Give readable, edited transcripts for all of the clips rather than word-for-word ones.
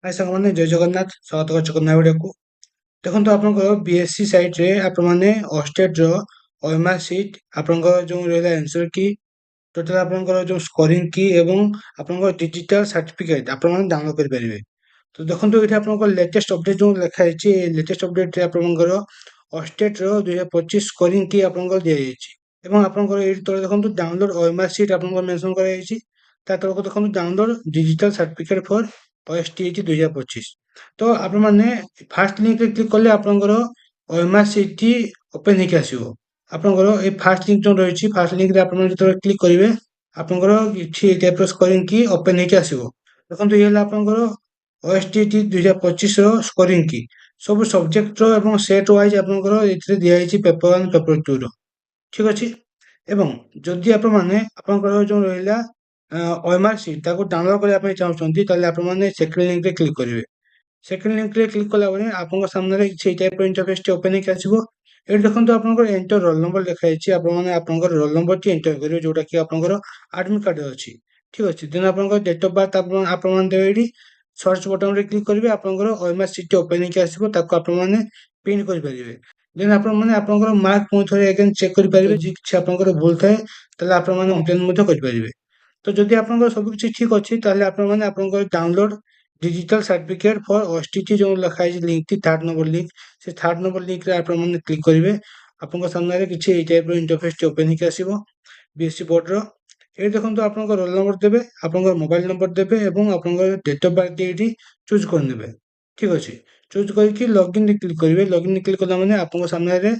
High ସାଙ୍ଗମାନେ ଜୟ ଜଗନ୍ନାଥ ସ୍ୱାଗତ କରୁଛି କନ୍ୟା ଭିଡ଼ିଓକୁ। ଦେଖନ୍ତୁ ଆପଣଙ୍କର ବିଏସସି ସାଇଟ୍ରେ ଆପଣମାନେ ଅଷ୍ଟେଟ୍ର OMR ସିଟ୍ ଆପଣଙ୍କର ଯେଉଁ ରହିଲା ଆନ୍ସର କି ଟୋଟାଲ ଆପଣଙ୍କର ଯେଉଁ ସ୍କୋରିଂ କି ଏବଂ ଆପଣଙ୍କର ଡିଜିଟାଲ ସାର୍ଟିଫିକେଟ ଆପଣମାନେ ଡାଉନଲୋଡ କରିପାରିବେ। ତ ଦେଖନ୍ତୁ ଏଠି ଆପଣଙ୍କର ଲେଟେଷ୍ଟ ଅପଡେଟ୍ ଯେଉଁ ଲେଖା ହେଇଛି ଏ ଲେଟେଷ୍ଟ ଅପଡେଟରେ ଆପଣଙ୍କର ଅଷ୍ଟେଟ୍ର 2025 ସ୍କୋରିଂ କି ଆପଣଙ୍କର ଦିଆଯାଇଛି ଏବଂ ଆପଣଙ୍କର ଏଇଠି ତଳେ ଦେଖନ୍ତୁ ଡାଉନଲୋଡ OMR ସିଟ୍ ଆପଣଙ୍କର ମେନସନ କରାଯାଇଛି। ତା ତଳକୁ ଦେଖନ୍ତୁ ଡାଉନଲୋଡ ଡିଜିଟାଲ ସାର୍ଟିଫିକେଟ ଫର OSTET 2025। ତ ଆପଣମାନେ ଫାଷ୍ଟ ଲିଙ୍କରେ କ୍ଲିକ୍ କଲେ ଆପଣଙ୍କର OMR ସିଟ୍ ଓପେନ୍ ହେଇକି ଆସିବ। ଆପଣଙ୍କର ଏଇ ଫାଷ୍ଟ ଲିଙ୍କ ଯେଉଁ ରହିଛି ଫାଷ୍ଟ ଲିଙ୍କରେ ଆପଣ ଯେତେବେଳେ କ୍ଲିକ୍ କରିବେ ଆପଣଙ୍କର କିଛି ଏଇ ଟାଇପର ସ୍କୋରିଂ କି ଓପେନ୍ ହେଇକି ଆସିବ। ଦେଖନ୍ତୁ ଇଏ ହେଲା ଆପଣଙ୍କର OSTET 2025ର ସ୍କୋରିଂ କି ସବୁ ସବଜେକ୍ଟର ଏବଂ ସେଟ୍ ୱାଇଜ୍ ଆପଣଙ୍କର ଏଥିରେ ଦିଆଯାଇଛି ପେପର 1 ପେପର 2ର ଠିକ୍ ଅଛି। ଏବଂ ଯଦି ଆପଣମାନେ ଆପଣଙ୍କର ଯେଉଁ ରହିଲା OMR ସିଟ୍ ତାକୁ ଡାଉନଲୋଡ କରିବା ପାଇଁ ଚାହୁଁଛନ୍ତି ତାହେଲେ ଆପଣମାନେ ସେକେଣ୍ଡ ଲିଙ୍କରେ କ୍ଲିକ୍ କରିବେ। ସେକେଣ୍ଡ ଲିଙ୍କରେ କ୍ଲିକ୍ କଲା ପରେ ଆପଣଙ୍କ ସାମ୍ନାରେ କିଛି ଏଇ ଟାଇପର ଇଣ୍ଟରଫେସଟି ଓପେନ୍ ହେଇକି ଆସିବ। ଏଠି ଦେଖନ୍ତୁ ଆପଣଙ୍କର ଏଣ୍ଟର ରୋଲ ନମ୍ବର ଲେଖା ହେଇଛି। ଆପଣମାନେ ଆପଣଙ୍କର ରୋଲ ନମ୍ବରଟି ଏଣ୍ଟର କରିବେ ଯୋଉଟାକି ଆପଣଙ୍କର ଆଡମିଟ୍ କାର୍ଡରେ ଅଛି। ଠିକ୍ ଅଛି। ଦେନ୍ ଆପଣଙ୍କର ଡେଟ୍ ଅଫ୍ ବାର୍ଥ ଆପଣମାନେ ଦେବେ ଏଇଠି। ସର୍ଚ୍ଚ ବଟନରେ କ୍ଲିକ୍ କରିବେ ଆପଣଙ୍କର OMR ସିଟ୍ଟି ଓପେନ୍ ହେଇକି ଆସିବ। ତାକୁ ଆପଣମାନେ ପ୍ରିଣ୍ଟ କରିପାରିବେ। ଦେନ୍ ଆପଣମାନେ ଆପଣଙ୍କର ମାର୍କ ପୁଣି ଥରେ ଏଗେନ୍ ଚେକ୍ କରିପାରିବେ। ଯଦି କିଛି ଆପଣଙ୍କର ଭୁଲ ଥାଏ ତାହେଲେ ଆପଣମାନେ କମ୍ପ୍ଲେନ୍ ମଧ୍ୟ କରିପାରିବେ। ତ ଯଦି ଆପଣଙ୍କର ସବୁକିଛି ଠିକ୍ ଅଛି ତାହେଲେ ଆପଣମାନେ ଆପଣଙ୍କର ଡାଉନଲୋଡ ଡିଜିଟାଲ ସାର୍ଟିଫିକେଟ ଫର OSTET ଯେଉଁ ଲେଖା ହେଇଛି ଲିଙ୍କଟି ଥାର୍ଡ ନମ୍ବର ଲିଙ୍କ ସେ ଥାର୍ଡ ନମ୍ବର ଲିଙ୍କରେ ଆପଣମାନେ କ୍ଲିକ୍ କରିବେ। ଆପଣଙ୍କ ସାମ୍ନାରେ କିଛି ଏଇ ଟାଇପର ଇଣ୍ଟରଫେସଟି ଓପେନ୍ ହେଇକି ଆସିବ ବିଏସସି ବୋର୍ଡର। ଏଠି ଦେଖନ୍ତୁ ଆପଣଙ୍କ ରୋଲ ନମ୍ବର ଦେବେ, ଆପଣଙ୍କର ମୋବାଇଲ ନମ୍ବର ଦେବେ ଏବଂ ଆପଣଙ୍କର ଡେଟ୍ ଅଫ୍ ବାର୍ଥଟି ଏଇଠି ଚୁଜ୍ କରିନେବେ। ଠିକ୍ ଅଛି। ଚୁଜ୍ କରିକି ଲଗ୍ଇନରେ କ୍ଲିକ୍ କରିବେ। ଲଗ୍ଇନରେ କ୍ଲିକ୍ କଲା ମାନେ ଆପଣଙ୍କ ସାମ୍ନାରେ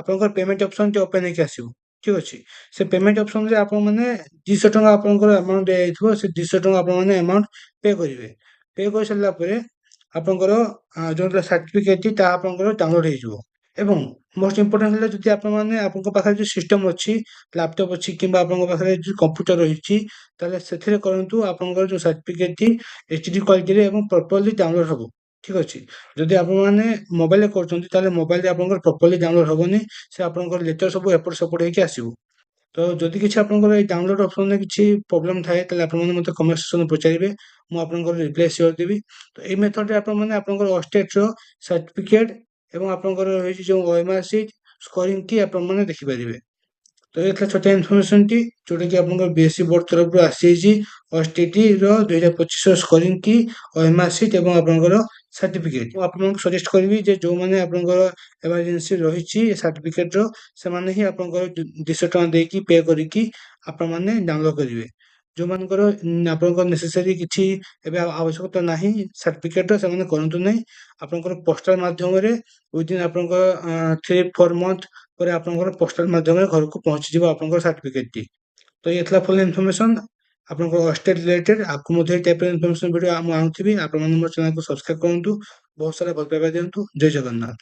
ଆପଣଙ୍କର ପେମେଣ୍ଟ ଅପସନଟି ଓପେନ୍ ହେଇକି ଆସିବ। ଠିକ୍ ଅଛି। ସେ ପେମେଣ୍ଟ ଅପସନରେ ଆପଣମାନେ 200 ଟଙ୍କା ଆପଣଙ୍କର ଆମାଉଣ୍ଟ ଦିଆଯାଇଥିବ। ସେ 200 ଟଙ୍କା ଆପଣମାନେ ଆମାଉଣ୍ଟ ପେ କରିବେ। ପେ କରିସାରିଲା ପରେ ଆପଣଙ୍କର ଯୋଉଟା ସାର୍ଟିଫିକେଟଟି ତାହା ଆପଣଙ୍କର ଡାଉନଲୋଡ ହେଇଯିବ। ଏବଂ ମୋଷ୍ଟ ଇମ୍ପୋର୍ଟାଣ୍ଟ ହେଲା ଯଦି ଆପଣମାନେ ଆପଣଙ୍କ ପାଖରେ ଯୋଉ ସିଷ୍ଟମ ଅଛି, ଲାପଟପ୍ ଅଛି କିମ୍ବା ଆପଣଙ୍କ ପାଖରେ ଯୋଉ କମ୍ପ୍ୟୁଟର ରହିଛି ତାହେଲେ ସେଥିରେ କରନ୍ତୁ ଆପଣଙ୍କର ଯୋଉ ସାର୍ଟିଫିକେଟଟି HD କ୍ୱାଲିଟିରେ ଏବଂ ପ୍ରପରଲି ଡାଉନଲୋଡ ହବ। ଠିକ୍ ଅଛି। ଯଦି ଆପଣମାନେ ମୋବାଇଲରେ କରୁଛନ୍ତି ତାହେଲେ ମୋବାଇଲରେ ଆପଣଙ୍କର ପ୍ରପରଲି ଡାଉନଲୋଡ ହବନି। ସେ ଆପଣଙ୍କର ଲେଟର ସବୁ ଏପଟ ସେପଟ ହେଇକି ଆସିବ। ତ ଯଦି କିଛି ଆପଣଙ୍କର ଏଇ ଡାଉନଲୋଡ ଅପସନରେ କିଛି ପ୍ରୋବ୍ଲେମ ଥାଏ ତାହେଲେ ଆପଣମାନେ ମୋତେ କମେଣ୍ଟ ସେକ୍ସନରେ ପଚାରିବେ। ମୁଁ ଆପଣଙ୍କର ରିପ୍ଲାଏ ସିଓର ଦେବି। ତ ଏଇ ମେଥଡରେ ଆପଣମାନେ ଆପଣଙ୍କର ଅଷ୍ଟେଟ୍ର ସାର୍ଟିଫିକେଟ ଏବଂ ଆପଣଙ୍କର ରହିଛି ଯେଉଁ OMR ସିଟ୍ ସ୍କୋରିଂ କି ଆପଣମାନେ ଦେଖିପାରିବେ। ତ ଏ ଥିଲା ଛୋଟିଆ ଇନଫର୍ମେସନଟି ଯୋଉଟାକି ଆପଣଙ୍କର ବିଏସସି ବୋର୍ଡ ତରଫରୁ ଆସିଯାଇଛି। OSTETର 2025ର ସ୍କୋରିଂ କି OMR ସିଟ୍ ଏବଂ ଆପଣଙ୍କର ସାର୍ଟିଫିକେଟ। ମୁଁ ଆପଣଙ୍କୁ ସଜେଷ୍ଟ କରିବି ଯେ ଯୋଉମାନେ ଆପଣଙ୍କର ଏମର୍ଜେନ୍ସି ରହିଛି ଏ ସାର୍ଟିଫିକେଟର ସେମାନେ ହିଁ ଆପଣଙ୍କର 200 ଟଙ୍କା ଦେଇକି ପେ କରିକି ଆପଣମାନେ ଡାଉନଲୋଡ କରିବେ। ଯୋଉମାନଙ୍କର ଆପଣଙ୍କର ନେସେସାରୀ କିଛି ଏବେ ଆବଶ୍ୟକତା ନାହିଁ ସାର୍ଟିଫିକେଟର ସେମାନେ କରନ୍ତୁ ନାହିଁ। ଆପଣଙ୍କର ପୋଷ୍ଟାଲ ମାଧ୍ୟମରେ ୱିଦିନ୍ ଆପଣଙ୍କର 3-4 ମନ୍ଥ ପରେ ଆପଣଙ୍କର ପୋଷ୍ଟାଲ ମାଧ୍ୟମରେ ଘରକୁ ପହଞ୍ଚିଯିବ ଆପଣଙ୍କର ସାର୍ଟିଫିକେଟଟି। ତ ଇଏ ଥିଲା ଫୁଲ୍ ଇନଫର୍ମେସନ ଆପଣଙ୍କର ଅଷ୍ଟେଟ୍ ରିଲେଟେଡ୍। ଆଗକୁ ମଧ୍ୟ ଏଇ ଟାଇପର ଇନଫର୍ମେସନ ଭିଡ଼ିଓ ମୁଁ ଆଣୁଥିବି। ଆପଣମାନେ ମୋ ଚ୍ୟାନେଲକୁ ସବସ୍କ୍ରାଇବ କରନ୍ତୁ। ବହୁତ ସାରା ଭଲ ପାଇବା ଦିଅନ୍ତୁ। ଜୟ ଜଗନ୍ନାଥ।